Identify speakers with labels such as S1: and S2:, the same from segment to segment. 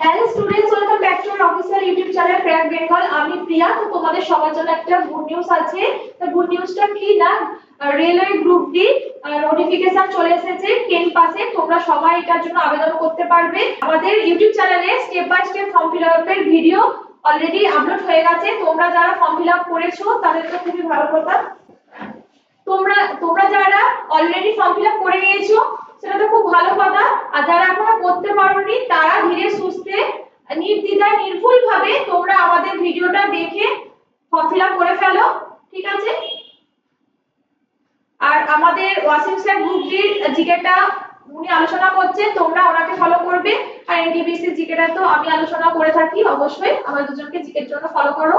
S1: Hello students, welcome back to our official YouTube channel crack Bengal. আমি প্রিয়া। তো তোমাদের সবার জন্য একটা গুড নিউজ আছে। তো গুড নিউজটা কি না, রেলওয়ে গ্রুপ ডি নোটিফিকেশন চলে এসেছে 10 পাসে। তোমরা সবাই এটার জন্য আবেদন করতে পারবে। আমাদের ইউটিউব চ্যানেলে step by step form fill আপের ভিডিও অলরেডি আপলোড হয়ে গেছে। তোমরা যারা ফর্ম ফিল আপ করেছো তাদের তো খুবই ভালো কথা। তোমরা তোমরা যারা অলরেডি ফর্ম ফিল আপ করে নিয়েছো সেটা তো খুব ভালো কথা। আর যারা এখনো করতে পারোনি তারা ধীরে সুস্থে নির্দ্বিধায় নির্ভুল ভাবে তোমরা আমাদের ভিডিওটা দেখে ফর্ম ফিল আপ করে ফেলো, ঠিক আছে? আর আমাদের ওয়াসিম স্যার গ্রুপ ডির জিকেটা উনি আলোচনা করছেন, তোমরা ওনাকে ফলো করবে। আর এনটিপিসি জিকেটা তো আমি আলোচনা করে থাকি, অবশ্যই আমাদের দুজনকে জিকের জন্য ফলো করো।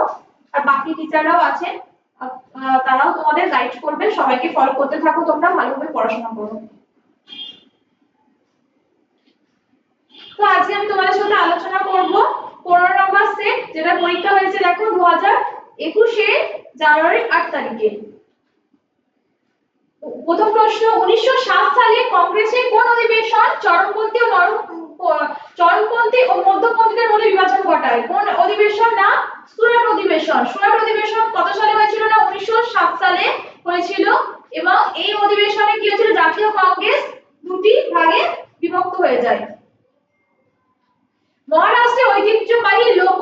S1: আর বাকি টিচাররাও আছেন, তারাও তোমাদের গাইড করবে। সবাইকে ফলো করতে থাকো, তোমরা ভালোভাবে পড়াশোনা করো। তো আজকে আমি তোমাদের সাথে আলোচনা করব 15 নম্বর সেট, যেটা পরীক্ষা হয়েছে দেখো 2021 জানুয়ারি 8 তারিখে। প্রথম প্রশ্ন, 1907 সালে কংগ্রেসের কোন অধিবেশন চরমপন্থী ও মধ্যপন্থীদের মধ্যে বিভাজন ঘটায়? কোন অধিবেশন? না, সুরাট অধিবেশন। সুরাট অধিবেশন কত সালে হয়েছিল? না, 1907 সালে হয়েছিল। এবং এই অধিবেশনে কি হয়েছিল? জাতীয় কংগ্রেস দুটি ভাগে বিভক্ত হয়ে যায়। মহারাষ্ট্রের ঐতিহ্যবাহী লোক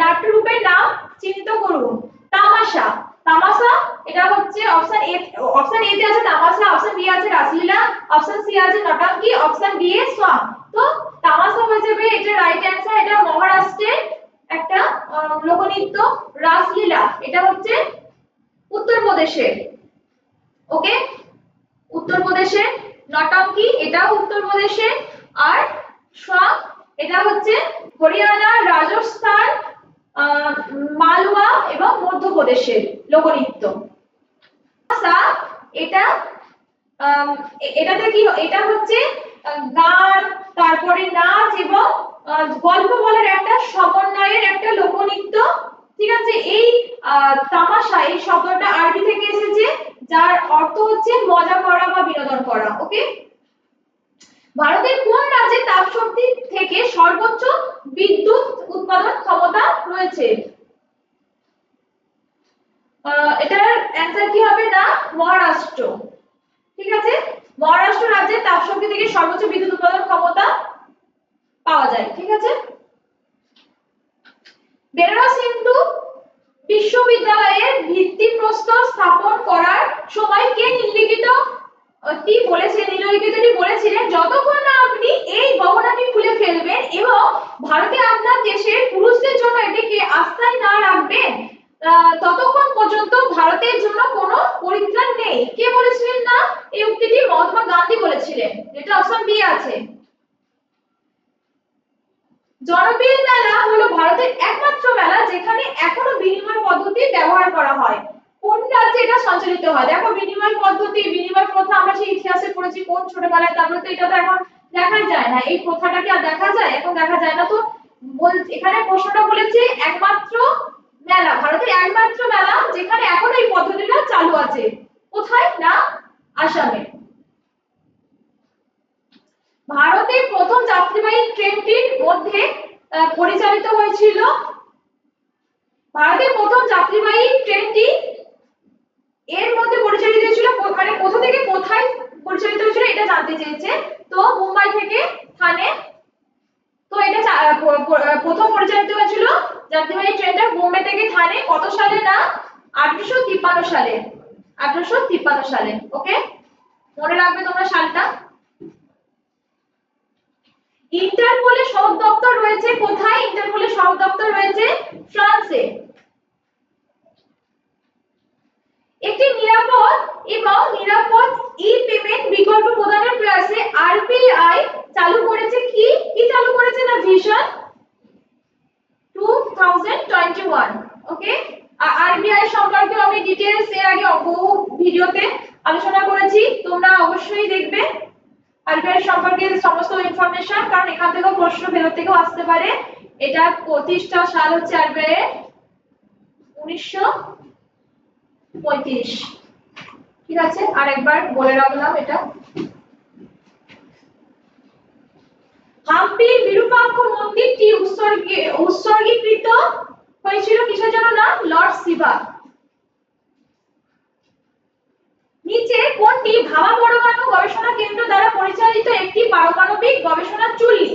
S1: নাট্যরূপের নাম চিহ্নিত করুন। তামাশা। তামাশা এটা হচ্ছে অপশন এ তে আছে তামাশা, অপশন বি আছে রাসলীলা, অপশন সি আছে নটাঙ্কি, অপশন ডি এ সং। তো তামাশা হয়ে যাবে এটা রাইট অ্যানসার। এটা মহারাষ্ট্রের একটা লোকনৃত্য। রাসলীলা এটা হচ্ছে উত্তরপ্রদেশের। ওকে, উত্তরপ্রদেশের। নটাঙ্কি এটাও উত্তরপ্রদেশের। আর সং এটা হচ্ছে হরিয়ানা, রাজস্থান, মালওয়া এবং মধ্যপ্রদেশের লোকনৃত্য। এটা এটাতে কি, এটা হচ্ছে গান, তারপরে নাচ এবং গল্প বলার একটা সমন্বয়ের একটা লোকনৃত্য, ঠিক আছে? এই তামাশা এই শব্দটা আরবি থেকে এসেছে, যার অর্থ হচ্ছে মজা করা বা বিনোদন করা। ওকে, ভারতের কোন রাজ্যে তাপশক্তি থেকে সর্বোচ্চ বিদ্যুৎ উৎপাদন ক্ষমতা রয়েছে? এটার অ্যানসার কি হবে? না, মহারাষ্ট্র। ঠিক আছে, মহারাষ্ট্র রাজ্যে তাপশক্তি থেকে সর্বোচ্চ বিদ্যুৎ উৎপাদন ক্ষমতা পাওয়া যায়। ঠিক আছে, বেনারস হিন্দু বিশ্ববিদ্যালয়ের ভিত্তিপ্রস্তর স্থাপন করার সময় কে নিম্নলিখিতটি বলেছিলেন, যতক্ষণ না আপনি এই গহনাটি খুলে ফেলবেন এবং ভারতে আপনার দেশের পুরুষদের জন্য এটিকে আস্থায় না রাখবেন ততক্ষণ পর্যন্ত ভারতের জন্য কোনো পরিত্রাণ নেই। কে বলেছিলেন? না, এই উক্তিটি মহাত্মা গান্ধী বলেছিলেন, যেটা অপশন বি আছে। জনবীর মেলা হলো ভারতের একমাত্র মেলা যেখানে এখনো বিনিময় পদ্ধতি ব্যবহার করা হয়। কোন রাজ্যে এটা সঞ্চালিত হয়? দেখো, বিনিময় পদ্ধতি, বিনিময় প্রথা আমরা সেই ইতিহাসে পড়েছি কোন ছোটবেলায়, তারপরে তো এটা তো এখন দেখা যায় না। এই প্রথাটা কি আর দেখা যায়? এখন দেখা যায় না। তো এখানে প্রশ্নটা বলেছে একমাত্র মেলা, ভারতের একমাত্র মেলা যেখানে এখনো এই পদ্ধতিটা চালু আছে। কোথায়? না, আসামে। ভারতের প্রথম যাত্রীবাহী ট্রেনটির মধ্যে পরিচালিত হয়েছিল, ভারতের প্রথম যাত্রীবাহী ট্রেনটি এর মধ্যে পরিচালিত হয়েছিল, মানে কোথা থেকে কোথায় পরিচালিত হয়েছিল এটা জানতে চেয়েছে। তো মুম্বাই থেকে থানে। তো এটা প্রথম পরিচালিত হয়েছিল যাত্রীবাহী ট্রেনটা বোম্বে থেকে থানে। কত সালে? না, 1853 সালে। 1853 সালে। ওকে, মনে রাখবে তোমরা সালটা। ইন্টারপোলের সদর দপ্তর রয়েছে কোথায়? ইন্টারপোলের সদর দপ্তর রয়েছে ফ্রান্সে। একটি নিরাপদ এবং নিরাপদ ই-পেমেন্ট বিকল্প প্রদানের প্রয়াসে আরবিআই চালু করেছে কি? কি চালু করেছে? না, ভিশন 2021। ওকে, আরবিআই সম্পর্কে আমি ডিটেইলস এর আগে বহু ভিডিওতে আলোচনা করেছি, তোমরা অবশ্যই দেখবে আরবিআই সম্পর্কে সমস্ত ইনফরমেশন, কারণ এখান থেকেও প্রশ্ন ভেতর থেকেও আসতে পারে। এটা প্রতিষ্ঠা সাল হচ্ছে আরবিআই 1935। ঠিক আছে, আর একবার বলে রাখলাম এটা। হাম্পির বিরূপাক্ষ মন্দিরটি উৎসর্গীকৃত হয়েছিল কিসের জন্য? না লর্ড শিবা। নিচে কোনটি ভাবা পরমাণু গবেষণা কেন্দ্র দ্বারা পরিচালিত একটি পারমাণবিক গবেষণা চুল্লি?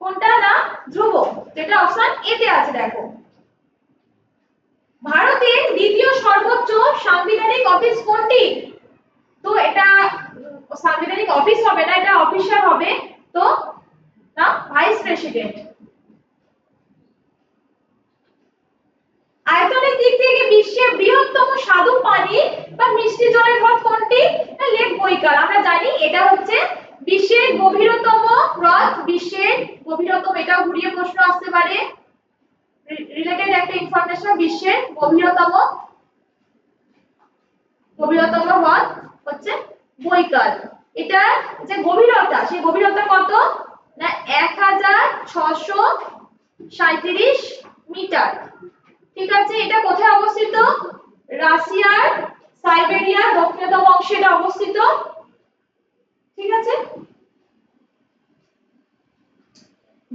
S1: কোনটা? না ধ্রুব, যেটা অপশন এ তে আছে দেখো। ভারতের দ্বিতীয় সর্বোচ্চ সাংবিধানিক অফিস কোনটি? তো এটা সাংবিধানিক অফিস হবে না, এটা অফিসার হবে, তো না ভাইস প্রেসিডেন্ট। আয়তনের দিক থেকে বিশ্বের বৃহত্তম স্বাদু পানি বা মিষ্টি জলের হ্রদ কোনটি? লেক বৈকাল। আমরা জানি এটা হচ্ছে বিশ্বের গভীরতম হ্রদ, বিশ্বের গভীরতম, এটাও ঘুরিয়ে প্রশ্ন আসতে পারে, রিলেটেড একটা ইনফরমেশন। বিশ্বের গভীরতম হ্রদ হচ্ছে বৈকাল। এটা যে গভীরতা, সেই গভীরতা কত? না 1637 মিটার। ঠিক আছে, এটা কোথায় অবস্থিত? রাশিয়ার সাইবেরিয়া দক্ষিণতম অংশে এটা অবস্থিত। ঠিক আছে,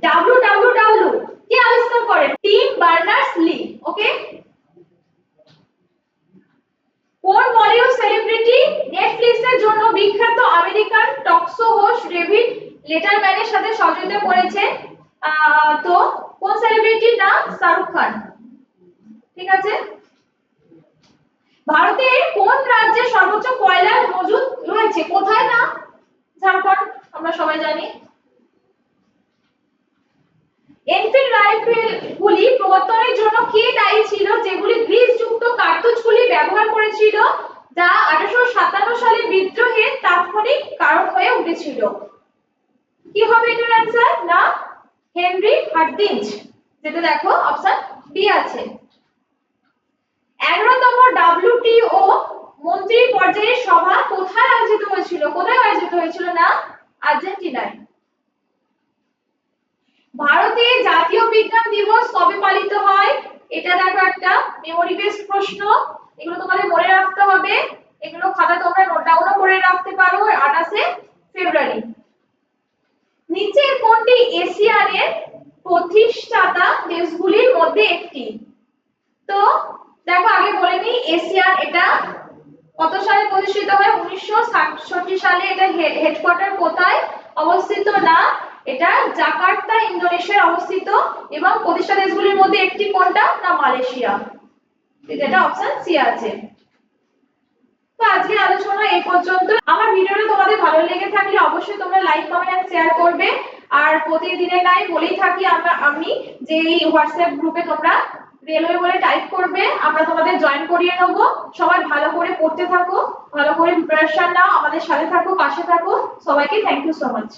S1: ডাব্লিউডাব্লিউডাব্লিউ কে আবিষ্কার করেন? Team Berners-Lee. ওকে, কোন বলিউড সেলিব্রিটি নেটফ্লিক্সের জন্য বিখ্যাত আমেরিকান টকশো হোস্ট ডেভিড লেটারম্যানের সাথে সহযোগিতা করেছেন? তো কোন সেলিব্রিটি? না শাহরুখ খান। ঠিক আছে, ভারতের কোন রাজ্যে সর্বোচ্চ কয়লার মজুদ রয়েছে? কোথায়? না ঝাড়খণ্ড, আমরা সবাই জানি। এনফিল্ড রাইফেলগুলি প্রবর্তনের জন্য কে দায়ী ছিল, যেগুলি গ্রিসযুক্ত কার্তুজগুলি ব্যবহার করেছিল, যা 1857 সালে বিদ্রোহের তাৎক্ষণিক কারণ হয়ে উঠেছিল? কি হবে এটার অ্যান্সার? না হেনরি হার্ডিঞ্জ, যেটা দেখো অপশন বি আছে। 11তম ডব্লিউটিও মন্ত্রী পর্যায়ের সভা কোথায় আয়োজিত হয়েছিল? কোথায় আয়োজিত হয়েছিল? না আর্জেন্টিনায়। ভারতে জাতীয় বিজ্ঞান দিবস কবে পালিত হয়? এটা দেখো একটা মেমোরি বেসড প্রশ্ন, এগুলো তোমাদের মনে রাখতে হবে, এগুলো খাতা তোমরা নোট ডাউনও করে রাখতে পারো। 28শে ফেব্রুয়ারি। নিচের কোনটি এশিয়ানের প্রতিষ্ঠাতা দেশগুলির মধ্যে একটি? তো দেখো আগে বলে নিই, এশিয়ান এটা কত সালে প্রতিষ্ঠিত হয়? 1967 সালে। এটা হেডকোয়ার্টার কোথায় অবস্থিত? না এটা জাকার্তা ইন্দোনেশিয়ায় অবস্থিত। এবং প্রতিষ্ঠাতা দেশগুলির মধ্যে একটি কোনটা? না মালয়েশিয়া, যেটা অপশন সি আছে। তো আজকের আলোচনা এই পর্যন্ত। আমার ভিডিওটা তোমাদের ভালো লেগে থাকলে অবশ্যই তোমরা লাইক কমেন্ট এন্ড শেয়ার করবে। আর প্রতিদিনের নাই বলেই থাকি আমি যে এই হোয়াটসঅ্যাপ গ্রুপে তোমরা রেলওয়ে বলে টাইপ করবে, আমরা তোমাদের জয়েন করিয়ে নেব। সবাই ভালো করে পড়তে থাকো, ভালো করে প্রিপারেশন নাও, আমাদের সাথে থাকো, পাশে থাকো। সবাইকে থ্যাংক ইউ সো মাচ।